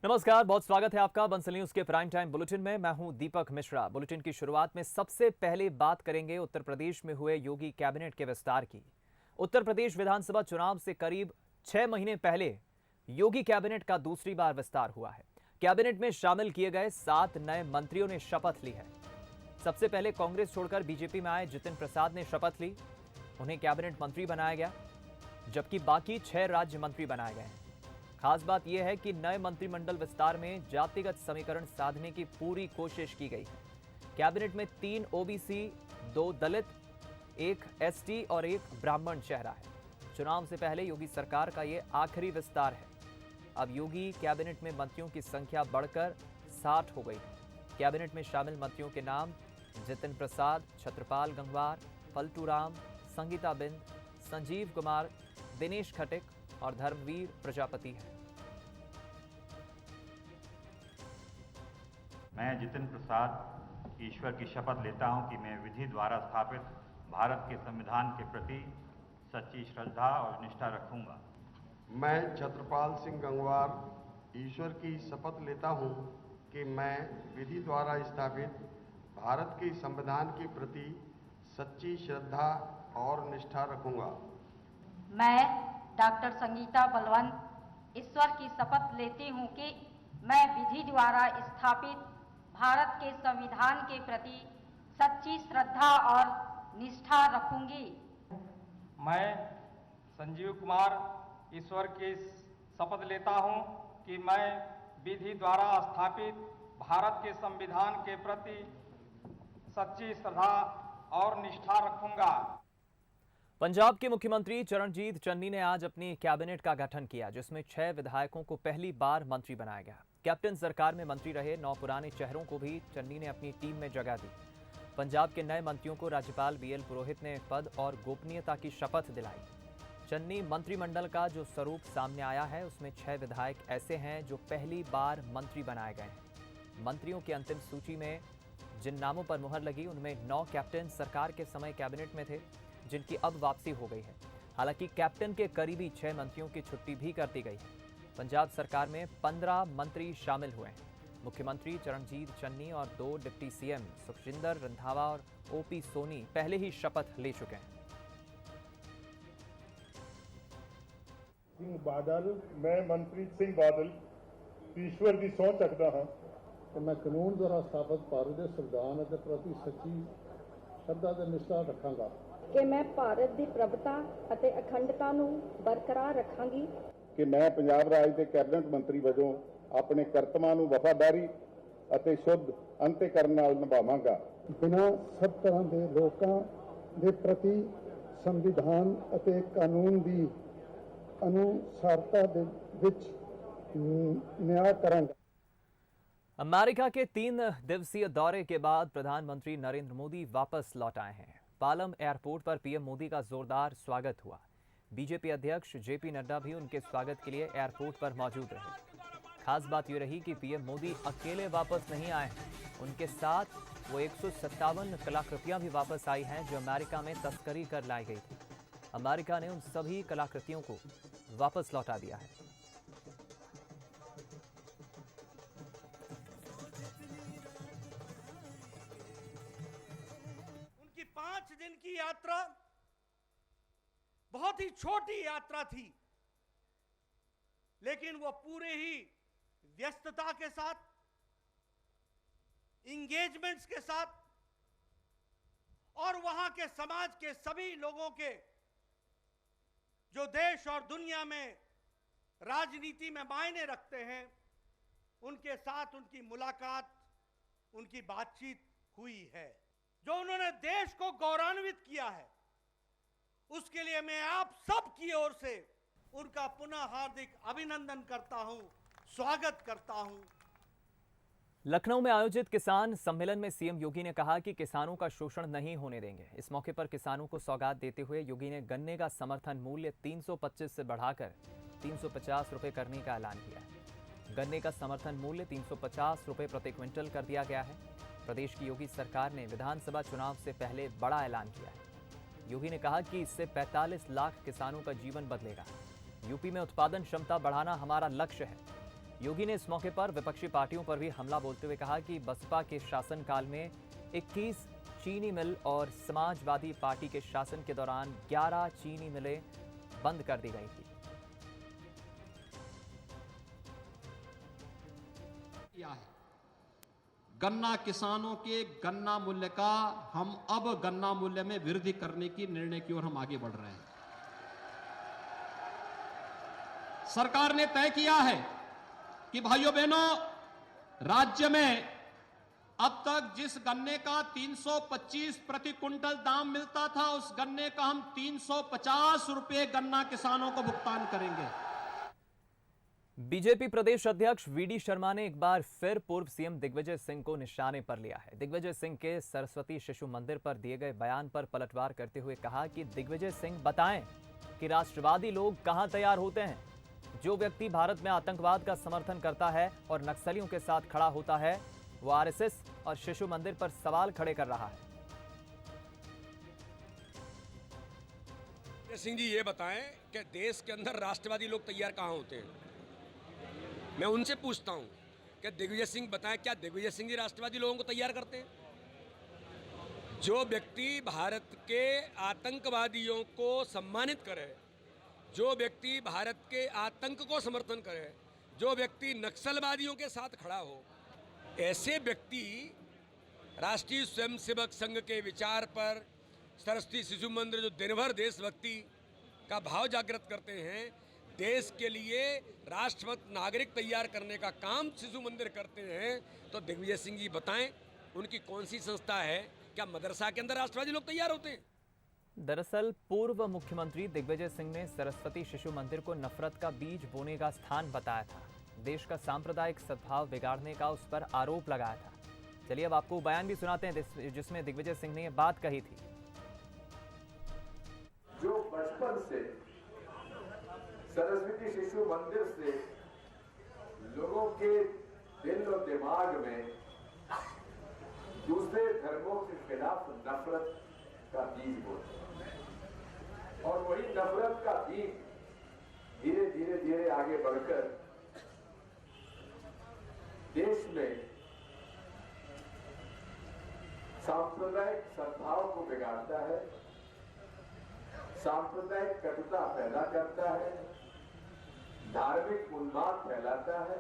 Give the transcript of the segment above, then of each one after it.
नमस्कार, बहुत स्वागत है आपका बंसल न्यूज के प्राइम टाइम बुलेटिन में। मैं हूं दीपक मिश्रा। बुलेटिन की शुरुआत में सबसे पहले बात करेंगे उत्तर प्रदेश में हुए योगी कैबिनेट के विस्तार की। उत्तर प्रदेश विधानसभा चुनाव से करीब 6 महीने पहले योगी कैबिनेट का दूसरी बार विस्तार हुआ है। कैबिनेट में शामिल किए गए 7 नए मंत्रियों ने शपथ ली है। सबसे पहले कांग्रेस छोड़कर बीजेपी में आए जितिन प्रसाद ने शपथ ली, उन्हें कैबिनेट मंत्री बनाया गया, जबकि बाकी 6 राज्य मंत्री बनाए गए हैं। खास बात यह है कि नए मंत्रिमंडल विस्तार में जातिगत समीकरण साधने की पूरी कोशिश की गई है। कैबिनेट में 3 ओबीसी, 2 दलित, 1 एसटी और 1 ब्राह्मण चेहरा है। चुनाव से पहले योगी सरकार का यह आखिरी विस्तार है। अब योगी कैबिनेट में मंत्रियों की संख्या बढ़कर 60 हो गई है। कैबिनेट में शामिल मंत्रियों के नाम जितिन प्रसाद, छत्रपाल गंगवार, पलटू राम, संगीता बिंद, संजीव कुमार, दिनेश खटिक और धर्मवीर प्रजापति है। मैं जितिन प्रसाद ईश्वर की शपथ लेता हूं कि मैं विधि द्वारा स्थापित भारत के संविधान के प्रति सच्ची श्रद्धा और निष्ठा रखूंगा। मैं छत्रपाल सिंह गंगवार ईश्वर की शपथ लेता हूं कि मैं विधि द्वारा स्थापित भारत के संविधान के प्रति सच्ची श्रद्धा और निष्ठा रखूंगा। मैं डॉक्टर संगीता बलवंत ईश्वर की शपथ लेती हूँ कि मैं विधि द्वारा स्थापित भारत के संविधान के प्रति सच्ची श्रद्धा और निष्ठा रखूंगी। मैं संजीव कुमार ईश्वर की शपथ लेता हूँ कि मैं विधि द्वारा स्थापित भारत के संविधान के प्रति सच्ची श्रद्धा और निष्ठा रखूंगा। पंजाब के मुख्यमंत्री चरणजीत चन्नी ने आज अपनी कैबिनेट का गठन किया, जिसमें 6 विधायकों को पहली बार मंत्री बनाया गया। कैप्टन सरकार में मंत्री रहे 9 पुराने चेहरों को भी चन्नी ने अपनी टीम में जगह दी। पंजाब के नए मंत्रियों को राज्यपाल बीएल पुरोहित ने पद और गोपनीयता की शपथ दिलाई। चन्नी मंत्रिमंडल का जो स्वरूप सामने आया है, उसमें 6 विधायक ऐसे हैं जो पहली बार मंत्री बनाए गए हैं। मंत्रियों की अंतिम सूची में जिन नामों पर मुहर लगी, उनमें 9 कैप्टन सरकार के समय कैबिनेट में थे, जिनकी अब वापसी हो गई है। हालांकि कैप्टन के करीबी 6 मंत्रियों की छुट्टी भी कर दी गई है। पंजाब सरकार में 15 मंत्री शामिल हुए हैं। मुख्यमंत्री चरणजीत चन्नी और 2 डिप्टी सीएम सुखजिंदर रंधावा और ओपी सोनी पहले ही शपथ ले चुके हैं। सिंह बादल, मैं मनप्रीत सिंह बादल ईश्वर की सਹੁੰ चुकता हाँ कि मैं कानून द्वारा स्थापित भारत के संविधान के प्रति सच्ची श्रद्धा और निष्ठा रखांगा कि मैं भारत की प्रभुता और अखंडता ਨੂੰ बरकरार रखांगी कि मैं पंजाब राज के कैबिनेट मंत्री वजों अपने कर्तव्यां ਨੂੰ वफादारी ਅਤੇ शुद्ध अंत्यकरण ਨਾਲ ਨਿਭਾਵਾਂਗਾ। बिना सब तरह के लोगों के प्रति संविधान ਅਤੇ कानून की अनुसारता ਦੇ ਵਿੱਚ न्याय करांगा। अमेरिका के 3 दिवसीय दौरे के बाद प्रधानमंत्री नरेंद्र मोदी वापस लौट आए हैं। पालम एयरपोर्ट पर पीएम मोदी का जोरदार स्वागत हुआ। बीजेपी अध्यक्ष जेपी नड्डा भी उनके स्वागत के लिए एयरपोर्ट पर मौजूद रहे। खास बात यह रही कि पीएम मोदी अकेले वापस नहीं आए हैं, उनके साथ वो 157 कलाकृतियां भी वापस आई हैं जो अमेरिका में तस्करी कर लाई गई थी। अमेरिका ने उन सभी कलाकृतियों को वापस लौटा दिया है। उनकी 5 दिन की यात्रा बहुत ही छोटी यात्रा थी, लेकिन वो पूरे ही व्यस्तता के साथ, इंगेजमेंट्स के साथ और वहां के समाज के सभी लोगों के जो देश और दुनिया में राजनीति में मायने रखते हैं, उनके साथ उनकी मुलाकात, उनकी बातचीत हुई है। जो उन्होंने देश को गौरवान्वित किया है, उसके लिए मैं आप सब की ओर से उनका पुनः हार्दिक अभिनंदन करता हूं, स्वागत करता हूं। लखनऊ में आयोजित किसान सम्मेलन में सीएम योगी ने कहा कि किसानों का शोषण नहीं होने देंगे। इस मौके पर किसानों को सौगात देते हुए योगी ने गन्ने का समर्थन मूल्य 325 से बढ़ाकर 350 रुपए करने का ऐलान किया है। गन्ने का समर्थन मूल्य 350 रुपए प्रति क्विंटल कर दिया गया है। प्रदेश की योगी सरकार ने विधानसभा चुनाव से पहले बड़ा ऐलान किया है। योगी ने कहा कि इससे 45 लाख किसानों का जीवन बदलेगा। यूपी में उत्पादन क्षमता बढ़ाना हमारा लक्ष्य है। योगी ने इस मौके पर विपक्षी पार्टियों पर भी हमला बोलते हुए कहा कि बसपा के शासनकाल में 21 चीनी मिल और समाजवादी पार्टी के शासन के दौरान 11 चीनी मिलें बंद कर दी गई थी। गन्ना किसानों के गन्ना मूल्य का हम अब गन्ना मूल्य में वृद्धि करने की निर्णय की ओर हम आगे बढ़ रहे हैं। सरकार ने तय किया है कि भाइयों बहनों, राज्य में अब तक जिस गन्ने का 325 प्रति कुंटल दाम मिलता था, उस गन्ने का हम 350 रुपए गन्ना किसानों को भुगतान करेंगे। बीजेपी प्रदेश अध्यक्ष वीडी शर्मा ने एक बार फिर पूर्व सीएम दिग्विजय सिंह को निशाने पर लिया है। दिग्विजय सिंह के सरस्वती शिशु मंदिर पर दिए गए बयान पर पलटवार करते हुए कहा कि दिग्विजय सिंह बताएं कि राष्ट्रवादी लोग कहां तैयार होते हैं। जो व्यक्ति भारत में आतंकवाद का समर्थन करता है और नक्सलियों के साथ खड़ा होता है, वो आरएसएस और शिशु मंदिर पर सवाल खड़े कर रहा है। सिंह जी ये बताएं कि देश के अंदर राष्ट्रवादी लोग तैयार कहां होते हैं। मैं उनसे पूछता हूं कि दिग्विजय सिंह बताएं, क्या दिग्विजय सिंह जी राष्ट्रवादी लोगों को तैयार करते हैं? जो व्यक्ति भारत के आतंकवादियों को सम्मानित करे, जो व्यक्ति भारत के आतंक को समर्थन करे, जो व्यक्ति नक्सलवादियों के साथ खड़ा हो, ऐसे व्यक्ति राष्ट्रीय स्वयंसेवक संघ के विचार पर सरस्वती शिशु मंदिर जो दिन भर देशभक्ति का भाव जागृत करते हैं, देश के लिए राष्ट्रभक्त नागरिक तैयार करने का काम शिशु मंदिर करते हैं, तो दिग्विजय सिंह जी बताएं उनकी कौन सी संस्था है? क्या मदरसा के अंदर राष्ट्रवादी लोग तैयार होते हैं? दरअसल पूर्व मुख्यमंत्री दिग्विजय सिंह ने सरस्वती शिशु मंदिर को नफरत का बीज बोने का स्थान बताया था। देश का सांप्रदायिक सद्भाव बिगाड़ने का उस पर आरोप लगाया था। चलिए अब आपको बयान भी सुनाते हैं जिसमें दिग्विजय सिंह ने यह बात कही थी। जो बचपन से सरस्वती शिशु मंदिर से लोगों के दिल और दिमाग में दूसरे धर्मों के खिलाफ नफरत का बीज बोते हैं, और वही नफरत का बीज धीरे धीरे धीरे आगे बढ़कर देश में सांप्रदायिक सद्भाव को बिगाड़ता है, सांप्रदायिक कटुता पैदा करता है, धार्मिक उन्माद फैलाता है।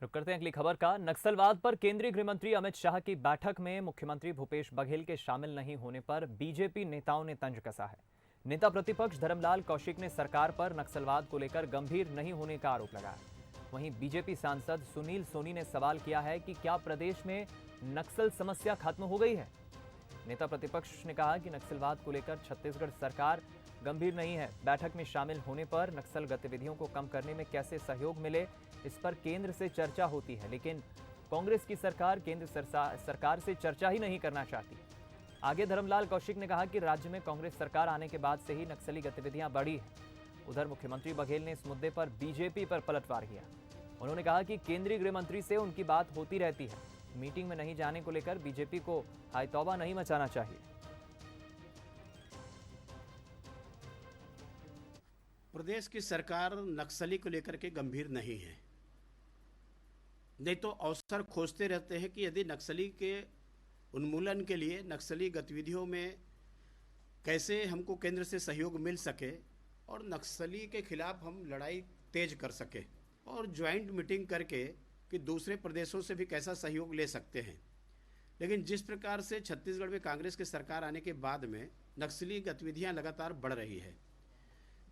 रुक करते हैं अगली खबर का। नक्सलवाद पर केंद्रीय गृह मंत्री अमित शाह की बैठक में मुख्यमंत्री भूपेश बघेल के शामिल नहीं होने पर बीजेपी नेताओं ने तंज कसा है। नेता प्रतिपक्ष धर्मलाल कौशिक ने सरकार पर नक्सलवाद को लेकर गंभीर नहीं होने का आरोप लगाया। वहीं बीजेपी सांसद सुनील सोनी ने सवाल किया है कि क्या प्रदेश में नक्सल समस्या खत्म हो गई है। नेता प्रतिपक्ष ने कहा कि नक्सलवाद को लेकर छत्तीसगढ़ सरकार गंभीर नहीं है। बैठक में शामिल होने पर नक्सल गतिविधियों को कम करने में कैसे सहयोग मिले, इस पर केंद्र से चर्चा होती है, लेकिन कांग्रेस की सरकार केंद्र सरकार से चर्चा ही नहीं करना चाहती। आगे धर्मलाल कौशिक ने कहा कि राज्य में कांग्रेस सरकार आने के बाद से ही नक्सली गतिविधियां बढ़ी हैं। उधर मुख्यमंत्री बघेल ने इस मुद्दे पर बीजेपी पर पलटवार किया। उन्होंने कहा कि केंद्रीय गृह मंत्री से उनकी बात होती रहती है, मीटिंग में नहीं जाने को लेकर बीजेपी को हाय तौबा नहीं मचाना चाहिए। प्रदेश की सरकार नक्सली को लेकर के गंभीर नहीं है, नहीं तो अवसर खोजते रहते हैं कि यदि नक्सली के उन्मूलन के लिए, नक्सली गतिविधियों में कैसे हमको केंद्र से सहयोग मिल सके और नक्सली के खिलाफ हम लड़ाई तेज कर सके, और ज्वाइंट मीटिंग करके कि दूसरे प्रदेशों से भी कैसा सहयोग ले सकते हैं। लेकिन जिस प्रकार से छत्तीसगढ़ में कांग्रेस की सरकार आने के बाद में नक्सली गतिविधियां लगातार बढ़ रही है,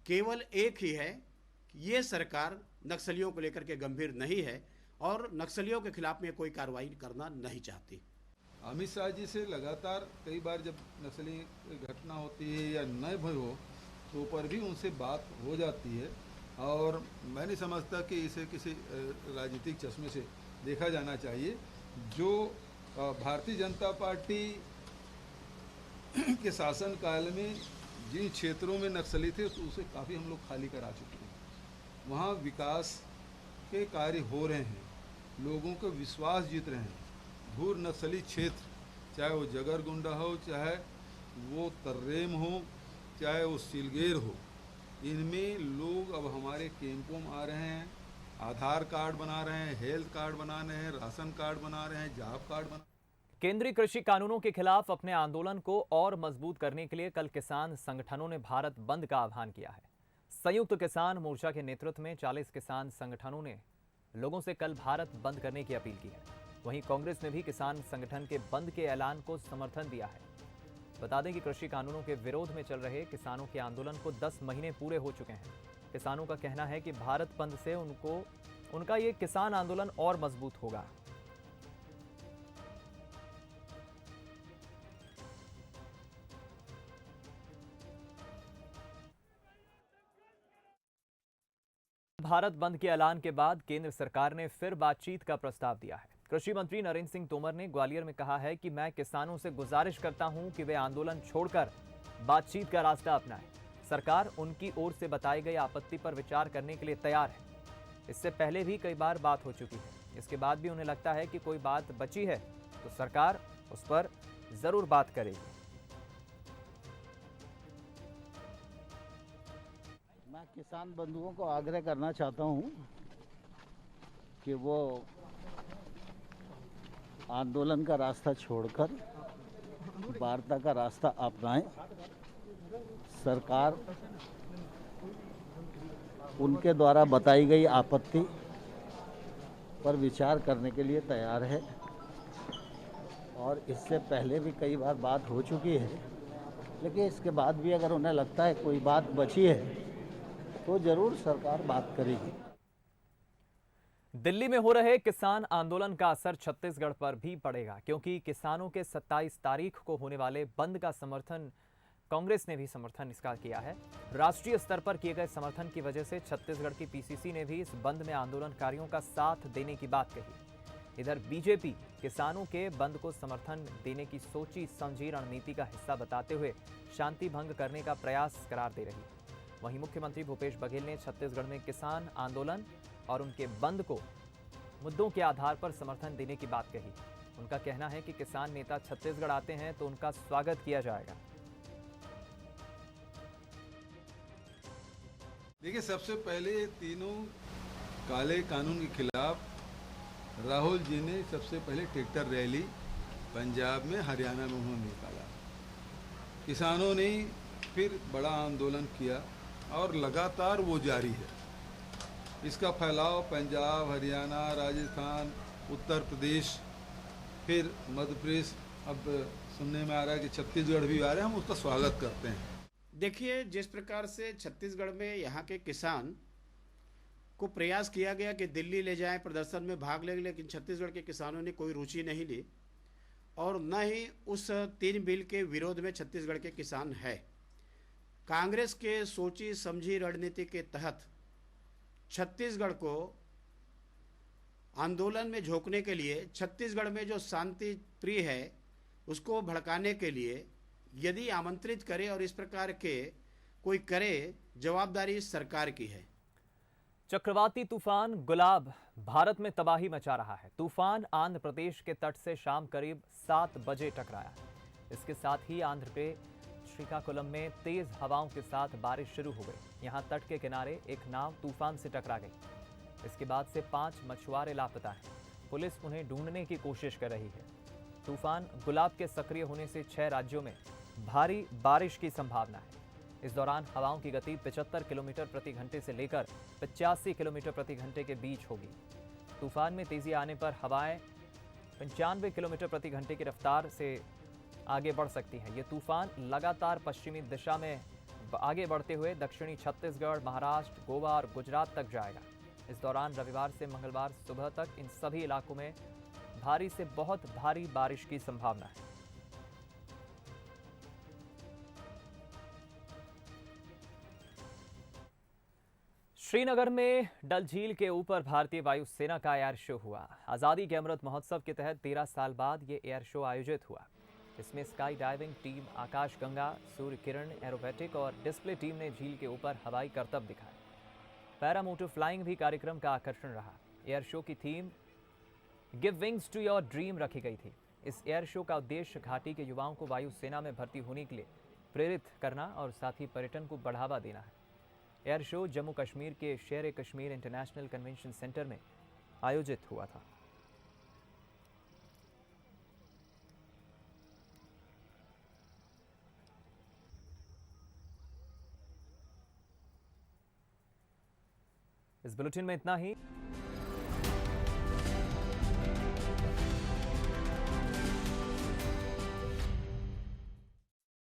केवल एक ही है कि ये सरकार नक्सलियों को लेकर के गंभीर नहीं है और नक्सलियों के खिलाफ में कोई कार्रवाई करना नहीं चाहती। अमित शाह जी से लगातार कई बार जब नक्सली घटना होती है या न भी हो तो पर भी उनसे बात हो जाती है, और मैं नहीं समझता कि इसे किसी राजनीतिक चश्मे से देखा जाना चाहिए। जो भारतीय जनता पार्टी के शासनकाल में जिन क्षेत्रों में नक्सली थे तो उसे काफ़ी हम लोग खाली करा चुके हैं। वहाँ विकास के कार्य हो रहे हैं, लोगों का विश्वास जीत रहे हैं। घूर नक्सली क्षेत्र, चाहे वो जगरगुंडा हो, चाहे वो तर्रेम हो, चाहे वो सिलगेर हो, इनमें लोग अब हमारे कैंपों में आ रहे हैं आधार कार्ड बना रहे हैं, हेल्थ कार्ड बना रहे हैं, राशन कार्ड बना रहे हैं, जॉब कार्ड बना। केंद्रीय कृषि कानूनों के खिलाफ अपने आंदोलन को और मजबूत करने के लिए कल किसान संगठनों ने भारत बंद का आह्वान किया है। संयुक्त किसान मोर्चा के नेतृत्व में 40 किसान संगठनों ने लोगों से कल भारत बंद करने की अपील की है। वहीं कांग्रेस ने भी किसान संगठन के बंद के ऐलान को समर्थन दिया है। बता दें कि कृषि कानूनों के विरोध में चल रहे किसानों के आंदोलन को 10 महीने पूरे हो चुके हैं। किसानों का कहना है कि भारत बंद से उनका ये किसान आंदोलन और मजबूत होगा। भारत बंद के ऐलान के बाद केंद्र सरकार ने फिर बातचीत का प्रस्ताव दिया है। कृषि मंत्री नरेंद्र सिंह तोमर ने ग्वालियर में कहा है कि मैं किसानों से गुजारिश करता हूं कि वे आंदोलन छोड़कर बातचीत का रास्ता अपनाएं। सरकार उनकी ओर से बताई गई आपत्ति पर विचार करने के लिए तैयार है। इससे पहले भी कई बार बात हो चुकी है। इसके बाद भी उन्हें लगता है कि कोई बात बची है तो सरकार उस पर जरूर बात करेगी। मैं किसान बंधुओं को आग्रह करना चाहता हूं कि वो आंदोलन का रास्ता छोड़कर वार्ता का रास्ता अपनाएं। सरकार उनके द्वारा बताई गई आपत्ति पर विचार करने के लिए तैयार है और इससे पहले भी कई बार बात हो चुकी है, लेकिन इसके बाद भी अगर उन्हें लगता है कोई बात बची है तो जरूर सरकार बात करेगी। दिल्ली में हो रहे किसान आंदोलन का असर छत्तीसगढ़ पर भी पड़ेगा, क्योंकि किसानों के 27 तारीख को होने वाले बंद का समर्थन कांग्रेस ने भी समर्थन इसका किया है। राष्ट्रीय स्तर पर किए गए समर्थन की वजह से छत्तीसगढ़ की पीसीसी ने भी इस बंद में आंदोलनकारियों का साथ देने की बात कही। इधर बीजेपी किसानों के बंद को समर्थन देने की सोची समझी रणनीति का हिस्सा बताते हुए शांति भंग करने का प्रयास करार दे रही। वहीं मुख्यमंत्री भूपेश बघेल ने छत्तीसगढ़ में किसान आंदोलन और उनके बंद को मुद्दों के आधार पर समर्थन देने की बात कही। उनका कहना है कि किसान नेता छत्तीसगढ़ आते हैं तो उनका स्वागत किया जाएगा। देखिए, सबसे पहले तीनों काले कानून के खिलाफ राहुल जी ने सबसे पहले ट्रैक्टर रैली पंजाब में, हरियाणा में उन्होंने निकाला। किसानों ने फिर बड़ा आंदोलन किया और लगातार वो जारी है। इसका फैलाव पंजाब, हरियाणा, राजस्थान, उत्तर प्रदेश, फिर मध्य प्रदेश, अब सुनने में आ रहा है कि छत्तीसगढ़ भी आ रहे हैं। हम उसका स्वागत करते हैं। देखिए, जिस प्रकार से छत्तीसगढ़ में यहाँ के किसान को प्रयास किया गया कि दिल्ली ले जाएं, प्रदर्शन में भाग लें, लेकिन छत्तीसगढ़ के किसानों ने कोई रुचि नहीं ली और न ही उस 3 बिल के विरोध में छत्तीसगढ़ के किसान है। कांग्रेस के सोची समझी रणनीति के तहत छत्तीसगढ़ को आंदोलन में झोंकने के लिए, छत्तीसगढ़ में जो शांति प्रिय है उसको भड़काने के लिए यदि आमंत्रित करे और इस प्रकार के कोई करे, जवाबदारी सरकार की है। चक्रवाती तूफान गुलाब भारत में तबाही मचा रहा है। तूफान आंध्र प्रदेश के तट से शाम करीब 7 बजे टकराया। इसके साथ ही आंध्र के श्रीकाकुलम में तेज हवाओं के साथ बारिश शुरू हो गई। यहां तट के किनारे एक नाव तूफान से टकरा गई। इसके बाद से 5 मछुआरे लापता हैं। पुलिस उन्हें ढूंढने की कोशिश कर रही है। तूफान गुलाब के सक्रिय होने से 6 राज्यों में भारी बारिश की संभावना है। इस दौरान हवाओं की गति 75 किलोमीटर प्रति घंटे से लेकर 85 किलोमीटर प्रति घंटे के बीच होगी। तूफान में तेजी आने पर हवाएं 95 किलोमीटर प्रति घंटे की रफ्तार से आगे बढ़ सकती है। ये तूफान लगातार पश्चिमी दिशा में आगे बढ़ते हुए दक्षिणी छत्तीसगढ़, महाराष्ट्र, गोवा और गुजरात तक जाएगा। इस दौरान रविवार से मंगलवार सुबह तक इन सभी इलाकों में भारी से बहुत भारी बारिश की संभावना है। श्रीनगर में डल झील के ऊपर भारतीय वायुसेना का एयर शो हुआ। आज़ादी के अमृत महोत्सव के तहत 13 साल बाद ये एयर शो आयोजित हुआ। इसमें स्काई डाइविंग टीम, आकाश गंगा, सूर्य किरण, एरोबेटिक और डिस्प्ले टीम ने झील के ऊपर हवाई करतब दिखाए। पैरामोटर फ्लाइंग भी कार्यक्रम का आकर्षण रहा। एयर शो की theme give wings to your dream रखी गई थी। इस एयर शो का उद्देश्य घाटी के युवाओं को वायुसेना में भर्ती होने के लिए प्रेरित करना और साथ ही पर्यटन को बढ़ावा देना है। एयर शो जम्मू कश्मीर के शेर कश्मीर इंटरनेशनल कन्वेंशन सेंटर में आयोजित हुआ था। इस बुलेटिन में इतना ही।